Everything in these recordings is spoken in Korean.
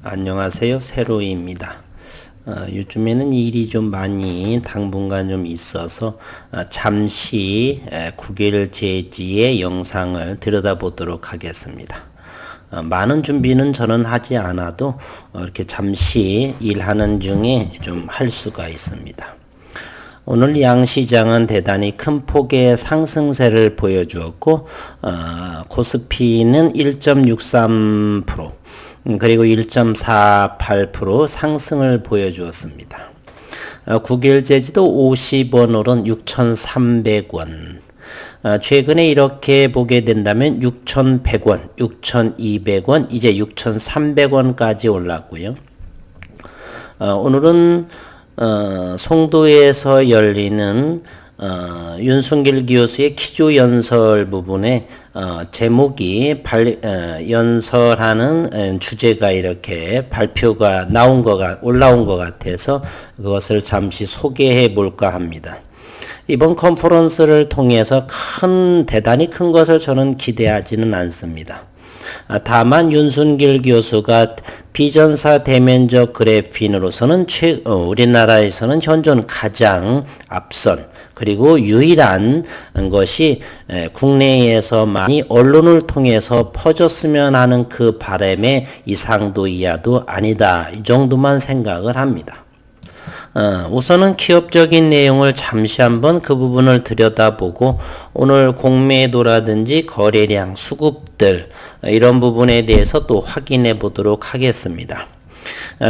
안녕하세요. 세로이입니다. 요즘에는 일이 좀 많이 당분간 좀 있어서 잠시 구길제지의 영상을 들여다보도록 하겠습니다. 많은 준비는 저는 하지 않아도 이렇게 잠시 일하는 중에 좀 할 수가 있습니다. 오늘 양시장은 대단히 큰 폭의 상승세를 보여주었고 코스피는 1.63% 그리고 1.48% 상승을 보여주었습니다. 구길제지도 50원 오른 6,300원. 최근에 이렇게 보게 된다면 6,100원, 6,200원, 이제 6,300원까지 올랐고요. 오늘은 송도에서 열리는 윤순길 교수의 기조연설 부분에 제목이 연설하는 주제가 이렇게 발표가 올라온 것 같아서 그것을 잠시 소개해 볼까 합니다. 이번 컨퍼런스를 통해서 대단히 큰 것을 저는 기대하지는 않습니다. 다만 윤순길 교수가 비전사 대면적 그래핀으로서는 우리나라에서는 현존 가장 앞선 그리고 유일한 것이 국내에서 많이 언론을 통해서 퍼졌으면 하는 그 바람의 이상도 이하도 아니다. 이 정도만 생각을 합니다. 우선은 기업적인 내용을 잠시 한번 그 부분을 들여다보고 오늘 공매도라든지 거래량, 수급들 이런 부분에 대해서 또 확인해 보도록 하겠습니다.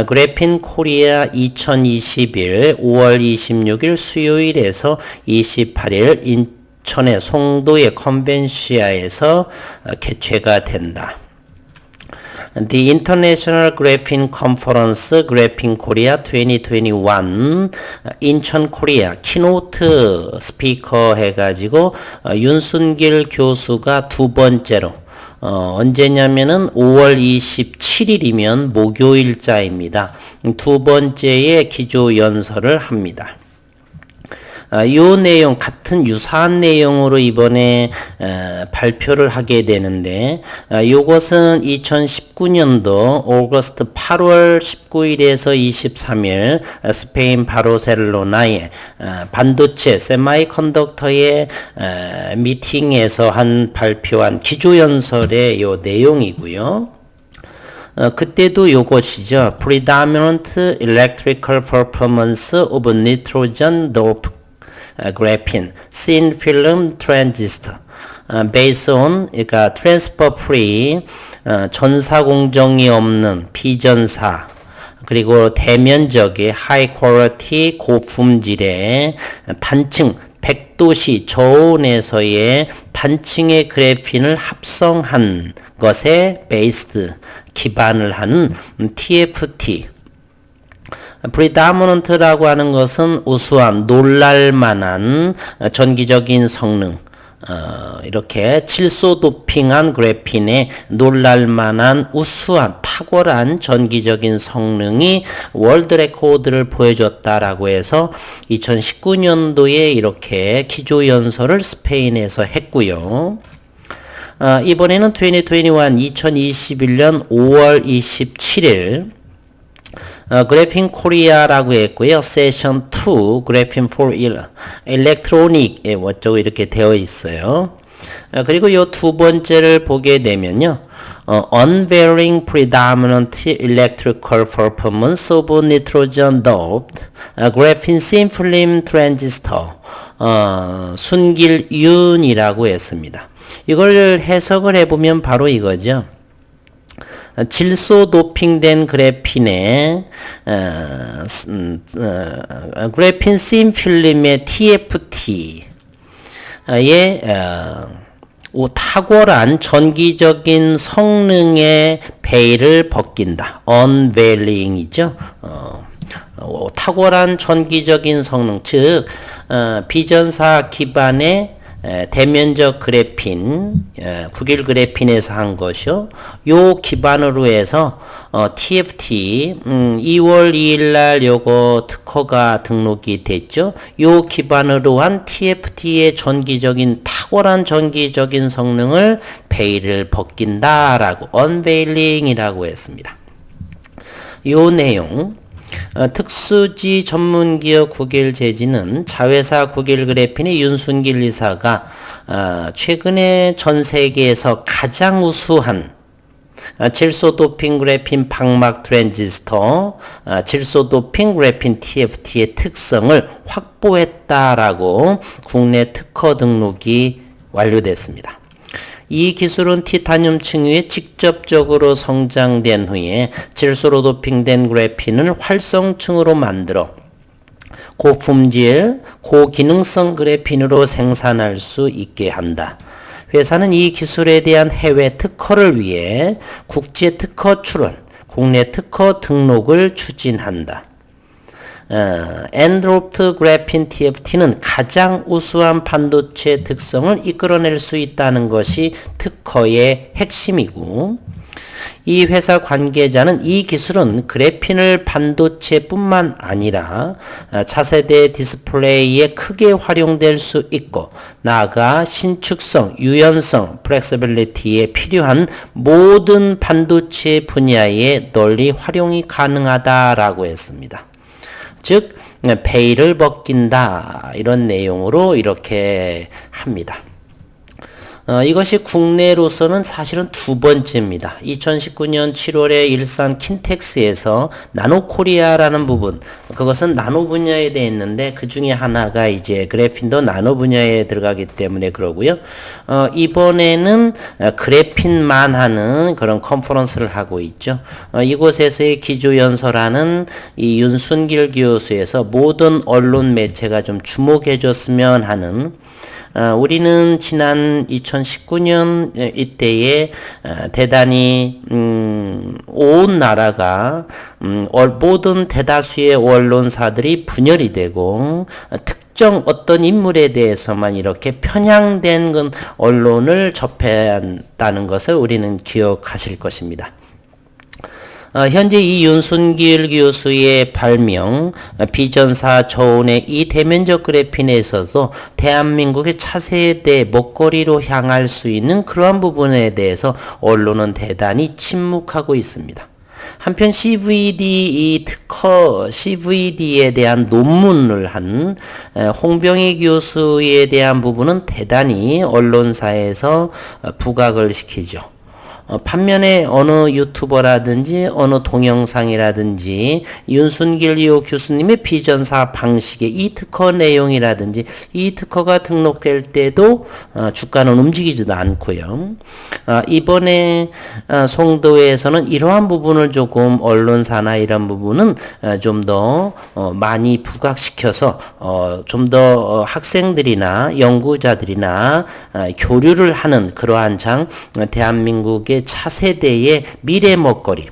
그래핀 코리아 2021 5월 26일 수요일에서 28일 인천의 송도의 컨벤시아에서 개최가 된다. The International Graphene Conference, Graphene Korea 2021, 인천 코리아 키노트 스피커 해가지고 윤순길 교수가 두 번째로 언제냐면은 5월 27일이면 목요일자입니다. 두 번째의 기조 연설을 합니다. 요 내용 유사한 내용으로 이번에 발표를 하게 되는데 요것은 2019년도 오거스트 8월 19일에서 23일 스페인 바르셀로나의 반도체 세마이컨덕터의 미팅에서 발표한 기조연설의 요 내용이고요. 그때도 요것이죠. Predominant electrical performance of nitrogen doped graphene thin film transistor based on 그러니까 transfer free 전사 공정이 없는 비전사 그리고 대면적의 high quality 고품질의 단층 100도씨 저온에서의 단층의 그래핀을 합성한 것에 based 기반을 하는 TFT predominant라고 하는 것은 우수한, 놀랄만한 전기적인 성능, 이렇게 질소 도핑한 그래핀의 놀랄만한 우수한 탁월한 전기적인 성능이 월드 레코드를 보여줬다라고 해서 2019년도에 이렇게 기조연설을 스페인에서 했고요. 이번에는 2021년 5월 27일 그래핀 코리아라고 했고요. 세션 2 그래핀 for electronic 어쩌고 이렇게 되어 있어요. 그리고 요 두 번째를 보게 되면요. Unveiling predominant electrical performance of nitrogen doped graphene thin film transistor 순길윤이라고 했습니다. 이걸 해석을 해보면 바로 이거죠. 질소 도핑된 그래핀의 그래핀 씬 필름의 TFT의 탁월한 전기적인 성능의 베일을 벗긴다. Unveiling이죠. 탁월한 전기적인 성능, 즉 비전사 기반의 대면적 그래핀, 구길 그래핀에서 한 것이요. 요 기반으로 해서 TFT 2월 2일 날 요거 특허가 등록이 됐죠. 요 기반으로 한 TFT의 탁월한 전기적인 성능을 베일을 벗긴다라고 unveiling이라고 했습니다. 요 내용 특수지 전문기업 국일제지는 자회사 국일그래핀의 윤순길 이사가 최근에 전 세계에서 가장 우수한 질소도핑 그래핀 방막 트랜지스터, 질소도핑 그래핀 TFT의 특성을 확보했다라고 국내 특허 등록이 완료됐습니다. 이 기술은 티타늄 층위에 직접적으로 성장된 후에 질소로 도핑된 그래핀을 활성층으로 만들어 고품질, 고기능성 그래핀으로 생산할 수 있게 한다. 회사는 이 기술에 대한 해외 특허를 위해 국제 특허 출원, 국내 특허 등록을 추진한다. 엔드롭트 그래핀 TFT는 가장 우수한 반도체 특성을 이끌어낼 수 있다는 것이 특허의 핵심이고, 이 회사 관계자는 이 기술은 그래핀을 반도체뿐만 아니라 차세대 디스플레이에 크게 활용될 수 있고, 나아가 신축성, 유연성, 플렉서빌리티에 필요한 모든 반도체 분야에 널리 활용이 가능하다라고 했습니다. 즉 페이를 벗긴다, 이런 내용으로 이렇게 합니다. 이것이 국내로서는 사실은 두 번째입니다. 2019년 7월에 일산 킨텍스에서 나노코리아라는 부분, 그것은 나노 분야에 대해 있는데 그 중에 하나가 이제 그래핀도 나노 분야에 들어가기 때문에 그러고요. 이번에는 그래핀만 하는 그런 컨퍼런스를 하고 있죠. 이곳에서의 기조연설하는 이 윤순길 교수에서 모든 언론 매체가 좀 주목해줬으면 하는, 우리는 지난 2019년 이때에 대단히 온 나라가 모든 대다수의 언론사들이 분열이 되고 특정 어떤 인물에 대해서만 이렇게 편향된 언론을 접했다는 것을 우리는 기억하실 것입니다. 현재 이 윤순길 교수의 발명, 비전사 저온의 이 대면적 그래핀에 있어서 대한민국의 차세대 먹거리로 향할 수 있는 그러한 부분에 대해서 언론은 대단히 침묵하고 있습니다. 한편 CVD CVD에 대한 논문을 한 홍병희 교수에 대한 부분은 대단히 언론사에서 부각을 시키죠. 반면에 어느 유튜버라든지 어느 동영상이라든지 윤순길 교수님의 비전사 방식의 이 특허 내용이라든지 이 특허가 등록될 때도 주가는 움직이지도 않고요. 이번에 송도에서는 이러한 부분을 조금 언론사나 이런 부분은 좀 더 많이 부각시켜서 좀 더 학생들이나 연구자들이나 교류를 하는 그러한 대한민국의 차세대의 미래 먹거리,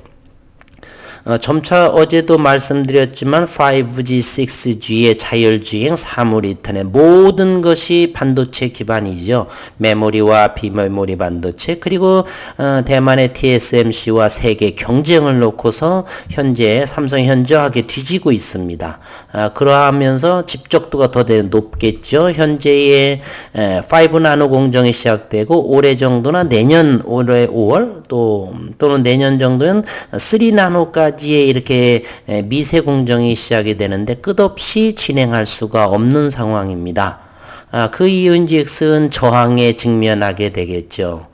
점차 어제도 말씀드렸지만 5G, 6G의 자율주행, 사물인터넷 모든 것이 반도체 기반이죠. 메모리와 비메모리 반도체, 그리고 대만의 TSMC와 세계 경쟁을 놓고서 현재 삼성현저하게 뒤지고 있습니다. 그러하면서 집적도가 더 높겠죠. 현재의 5나노 공정이 시작되고 올해 정도나 내년 올해 5월 또는 내년 정도는 3나노까지 이렇게 미세 공정이 시작이 되는데 끝없이 진행할 수가 없는 상황입니다. 그 이유인즉슨 저항에 직면하게 되겠죠.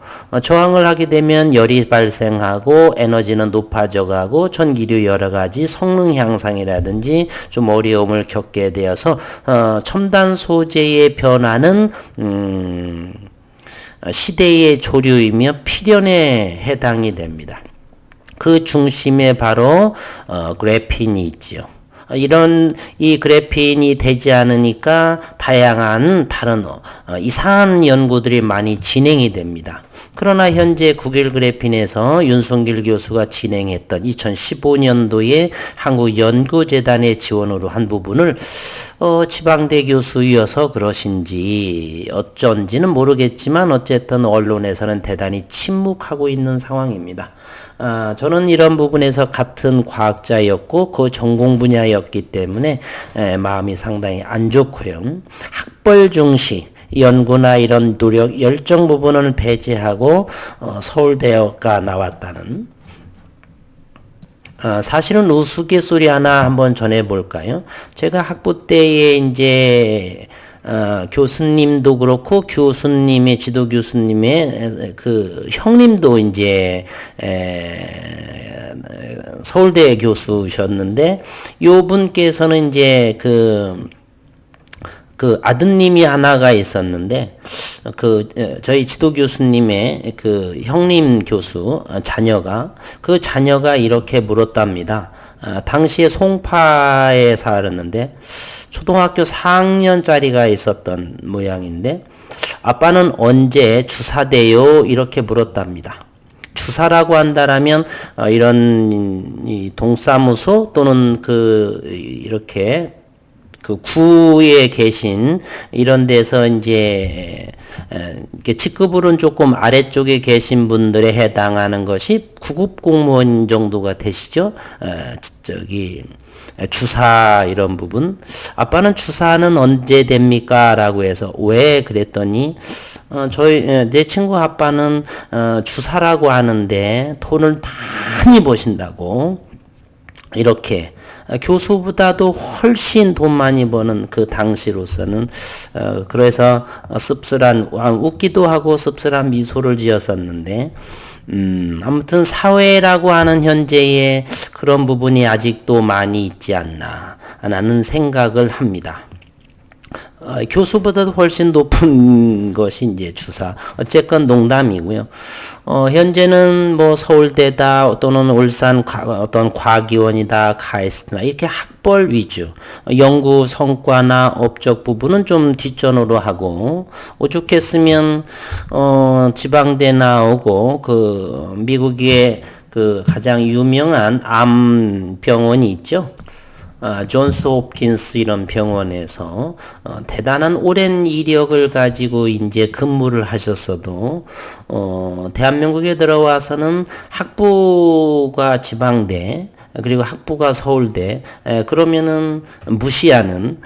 저항을 하게 되면 열이 발생하고 에너지는 높아져 가고 전기류 여러 가지 성능 향상이라든지 좀 어려움을 겪게 되어서 첨단 소재의 변화는 시대의 조류이며 필연에 해당이 됩니다. 그 중심에 바로 그래핀이 있죠. 이런 이 그래핀이 되지 않으니까 다양한 다른 이상한 연구들이 많이 진행이 됩니다. 그러나 현재 국일 그래핀에서 윤순길 교수가 진행했던 2015년도에 한국연구재단의 지원으로 한 부분을 지방대 교수이어서 그러신지 어쩐지는 모르겠지만 어쨌든 언론에서는 대단히 침묵하고 있는 상황입니다. 저는 이런 부분에서 같은 과학자였고 그 전공 분야였기 때문에 마음이 상당히 안 좋고요. 학벌 중시 연구나 이런 노력, 열정 부분을 배제하고 서울대가 나왔다는 사실은 우스갯소리 하나 한번 전해볼까요? 제가 학부 때에 이제 교수님도 그렇고 교수님의 지도 교수님의 그 형님도 이제 서울대 교수셨는데 요 분께서는 이제 그 아드님이 하나가 있었는데 저희 지도 교수님의 그 형님 교수 자녀가 그 자녀가 이렇게 물었답니다. 당시에 송파에 살았는데 초등학교 4학년짜리가 있었던 모양인데 아빠는 언제 주사돼요? 이렇게 물었답니다. 주사라고 한다라면 이런 이 동사무소 또는 이렇게 그 구에 계신 이런 데서 이제 직급으로는 조금 아래쪽에 계신 분들에 해당하는 것이 구급 공무원 정도가 되시죠. 주사 이런 부분. 아빠는 주사는 언제 됩니까? 라고 해서 왜 그랬더니 내 친구 아빠는 주사라고 하는데 돈을 많이 버신다고 이렇게 교수보다도 훨씬 돈 많이 버는 그 당시로서는 그래서 씁쓸한 웃기도 하고 씁쓸한 미소를 지었었는데 아무튼 사회라고 하는 현재에 그런 부분이 아직도 많이 있지 않나 라는 생각을 합니다. 교수보다도 훨씬 높은 것이 이제 주사. 어쨌건 농담이고요. 현재는 뭐 서울대다 또는 울산 어떤 과기원이다, 카이스트나 이렇게 학벌 위주. 연구 성과나 업적 부분은 좀 뒷전으로 하고 오죽했으면 지방대 나오고 미국의 가장 유명한 암 병원이 있죠. 존스 홉킨스 이런 병원에서 대단한 오랜 이력을 가지고 이제 근무를 하셨어도 대한민국에 들어와서는 학부가 지방대 그리고 학부가 서울대 그러면은 무시하는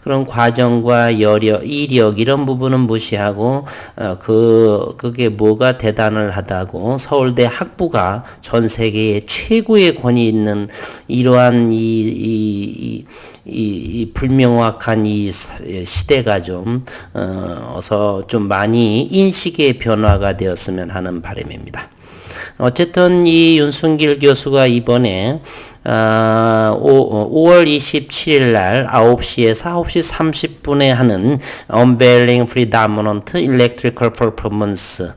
그런 과정과 이력 이런 부분은 무시하고 그게 뭐가 대단을 하다고 서울대 학부가 전 세계에 최고의 권위 있는 이러한 이 불명확한 이 시대가 좀 어서 좀 많이 인식의 변화가 되었으면 하는 바람입니다. 어쨌든 이 윤순길 교수가 이번에 5월 27일 날 9시에서 9시 30분에 하는 Unveiling Predominant Electrical Performance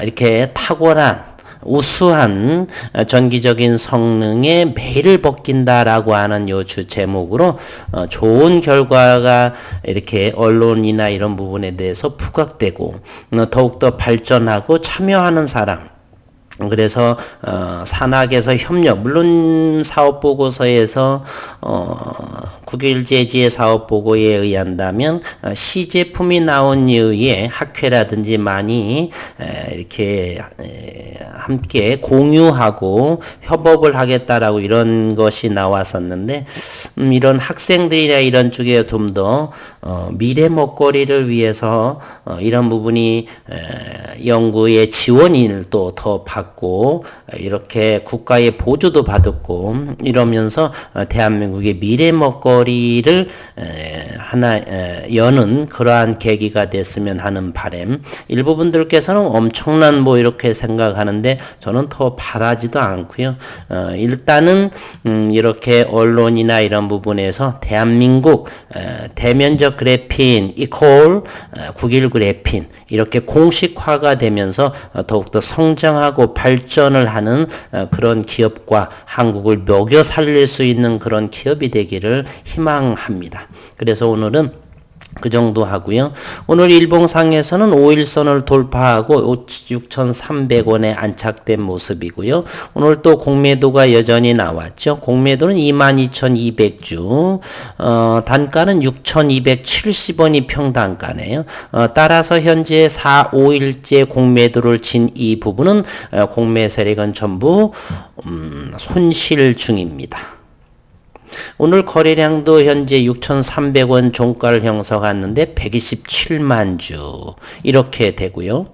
이렇게 탁월한 우수한 전기적인 성능에 매를 벗긴다라고 하는 요 주 제목으로 좋은 결과가 이렇게 언론이나 이런 부분에 대해서 부각되고 더욱더 발전하고 참여하는 사람 그래서 산학에서 협력 물론 사업보고서에서 국일제지의 사업보고에 의한다면 시제품이 나온 이후에 학회라든지 많이 이렇게 함께 공유하고 협업을 하겠다라고 이런 것이 나왔었는데 이런 학생들이나 이런 쪽에 좀 더 미래 먹거리를 위해서 이런 부분이 연구의 지원을 또 더 받고 이렇게 국가의 보조도 받았고 이러면서 대한민국의 미래 먹거리를 하나 여는 그러한 계기가 됐으면 하는 바람. 일부분들께서는 엄청난 뭐 이렇게 생각하는데 저는 더 바라지도 않고요. 일단은 이렇게 언론이나 이런 부분에서 대한민국 대면적 그래핀 이퀄 국일 그래핀 이렇게 공식화가 되면서 더욱더 성장하고 발전을 하는 그런 기업과 한국을 먹여 살릴 수 있는 그런 기업이 되기를 희망합니다. 그래서 오늘은 그 정도 하고요. 오늘 일봉상에서는 5일선을 돌파하고 6,300원에 안착된 모습이고요. 오늘 또 공매도가 여전히 나왔죠. 공매도는 22,200주, 단가는 6,270원이 평단가네요. 따라서 현재 4, 5일째 공매도를 친 이 부분은 공매 세력은 전부 손실 중입니다. 오늘 거래량도 현재 6,300원 종가를 형성했는데 127만 주 이렇게 되고요.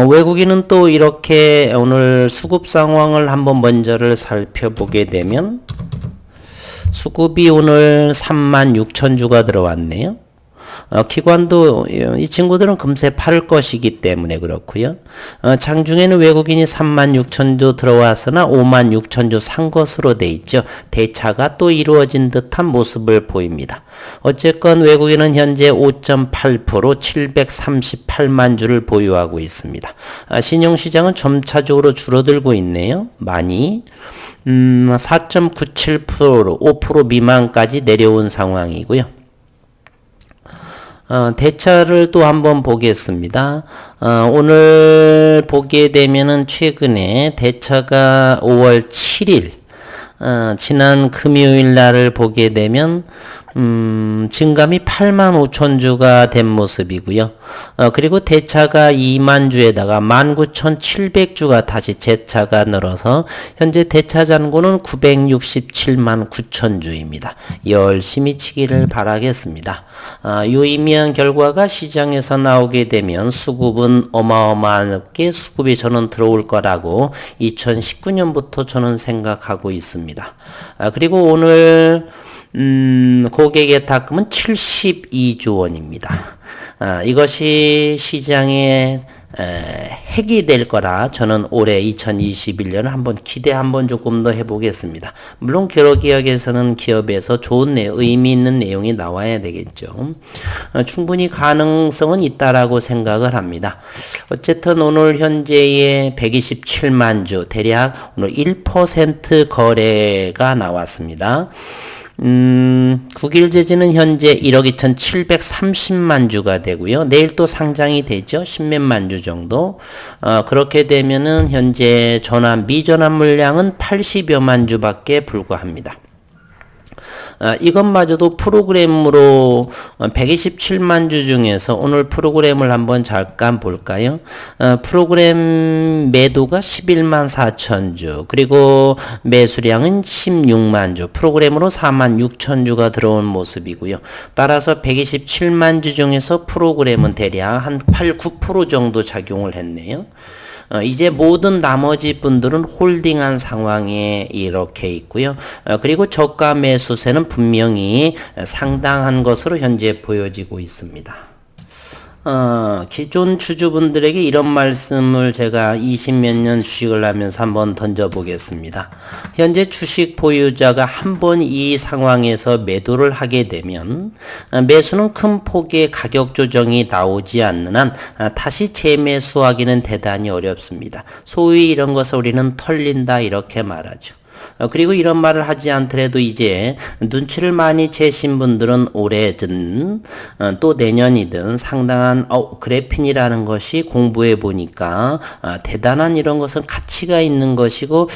외국인은 또 이렇게 오늘 수급 상황을 한번 먼저를 살펴보게 되면 수급이 오늘 36,000주가 들어왔네요. 기관도 이 친구들은 금세 팔 것이기 때문에 그렇고요. 장중에는 외국인이 36,000주 들어왔으나 56,000주 산 것으로 돼 있죠. 대차가 또 이루어진 듯한 모습을 보입니다. 어쨌건 외국인은 현재 5.8% 738만 주를 보유하고 있습니다. 신용시장은 점차적으로 줄어들고 있네요. 많이 4.97%로 5% 미만까지 내려온 상황이고요. 대차를 또 한번 보겠습니다. 오늘 보게 되면은 최근에 대차가 5월 7일 지난 금요일 날을 보게 되면 증감이 85,000주가 된 모습이고요. 그리고 대차가 2만 주에다가 19,700주가 다시 재차가 늘어서 현재 대차 잔고는 967만 9천주입니다. 열심히 치기를 바라겠습니다. 유의미한 결과가 시장에서 나오게 되면 수급은 어마어마하게 수급이 저는 들어올 거라고 2019년부터 저는 생각하고 있습니다. 그리고 오늘 고객의 탁금은 72조 원입니다. 이것이 시장의 핵이 될 거라 저는 올해 2021년을 한번 기대 한번 조금 더 해보겠습니다. 물론 여러 기업에서는 기업에서 좋은 의미 있는 내용이 나와야 되겠죠. 충분히 가능성은 있다라고 생각을 합니다. 어쨌든 오늘 현재의 127만 주 대략 오늘 1% 거래가 나왔습니다. 국일제지는 현재 1억 2,730만 주가 되고요. 내일 또 상장이 되죠. 10몇만 주 정도. 그렇게 되면은 현재 미전환 물량은 80여만 주밖에 불과합니다. 이것마저도 프로그램으로 127만 주 중에서 오늘 프로그램을 한번 잠깐 볼까요? 프로그램 매도가 11만 4천 주, 그리고 매수량은 16만 주, 프로그램으로 4만 6천 주가 들어온 모습이고요. 따라서 127만 주 중에서 프로그램은 대략 한 8, 9% 정도 작용을 했네요. 이제 모든 나머지 분들은 홀딩한 상황에 이렇게 있고요. 그리고 저가 매수세는 분명히 상당한 것으로 현재 보여지고 있습니다. 기존 주주분들에게 이런 말씀을 제가 20몇 년 주식을 하면서 한번 던져보겠습니다. 현재 주식 보유자가 한 번 이 상황에서 매도를 하게 되면 매수는 큰 폭의 가격 조정이 나오지 않는 한 다시 재매수하기는 대단히 어렵습니다. 소위 이런 것을 우리는 털린다 이렇게 말하죠. 그리고 이런 말을 하지 않더라도 이제 눈치를 많이 채신 분들은 올해든 또 내년이든 상당한 그래핀이라는 것이 공부해 보니까 대단한 이런 것은 가치가 있는 것이고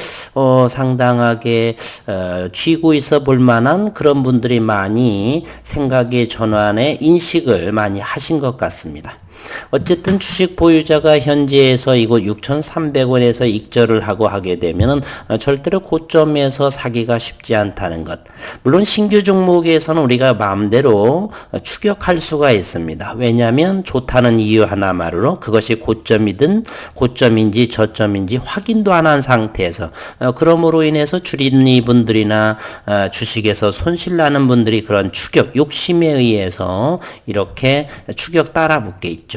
상당하게 쥐고 있어 볼 만한 그런 분들이 많이 생각의 전환에 인식을 많이 하신 것 같습니다. 어쨌든 주식 보유자가 현재에서 이곳 6,300원에서 익절을 하고 하게 되면은 절대로 고점에서 사기가 쉽지 않다는 것. 물론 신규 종목에서는 우리가 마음대로 추격할 수가 있습니다. 왜냐하면 좋다는 이유 하나만으로 그것이 고점이든 고점인지 저점인지 확인도 안 한 상태에서 그러므로 인해서 주린이 분들이나 주식에서 손실 나는 분들이 그런 추격, 욕심에 의해서 이렇게 추격 따라 붙게 있죠.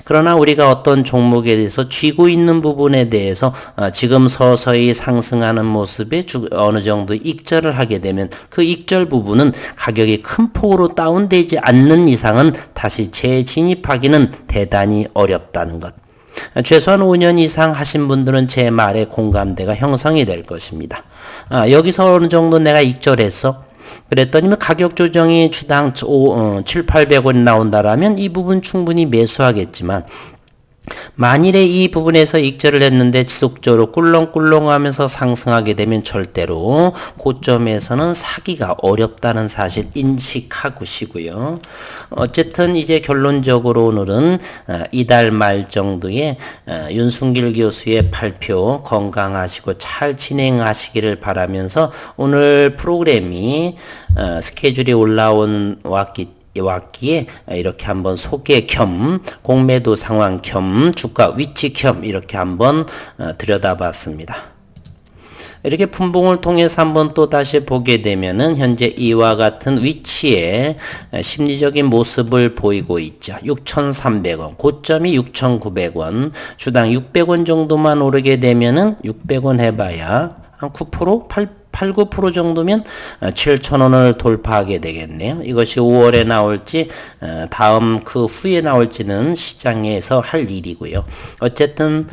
그러나 우리가 어떤 종목에 대해서 쥐고 있는 부분에 대해서 지금 서서히 상승하는 모습에 어느 정도 익절을 하게 되면 그 익절 부분은 가격이 큰 폭으로 다운되지 않는 이상은 다시 재진입하기는 대단히 어렵다는 것. 최소한 5년 이상 하신 분들은 제 말에 공감대가 형성이 될 것입니다. 여기서 어느 정도 내가 익절했어? 그랬더니 가격 조정이 주당 7,800원 나온다라면 이 부분 충분히 매수하겠지만 만일에 이 부분에서 익절을 했는데 지속적으로 꿀렁꿀렁하면서 상승하게 되면 절대로 고점에서는 사기가 어렵다는 사실 인식하시고요. 어쨌든 이제 결론적으로 오늘은 이달 말 정도에 윤순길 교수의 발표 건강하시고 잘 진행하시기를 바라면서 오늘 프로그램이 스케줄이 왔기 왔기에 이렇게 한번 소개 겸 공매도 상황 겸 주가 위치 겸 이렇게 한번 들여다봤습니다. 이렇게 분봉을 통해서 한번 또 다시 보게 되면은 현재 이와 같은 위치에 심리적인 모습을 보이고 있죠. 6,300원, 고점이 6,900원, 주당 600원 정도만 오르게 되면은 600원 해봐야 한 9%, 8, 9% 정도면 7,000원을 돌파하게 되겠네요. 이것이 5월에 나올지 다음 그 후에 나올지는 시장에서 할 일이고요. 어쨌든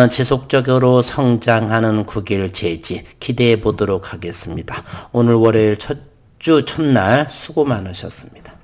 지속적으로 성장하는 9일 재지 기대해 보도록 하겠습니다. 오늘 월요일 첫 주 첫날 수고 많으셨습니다.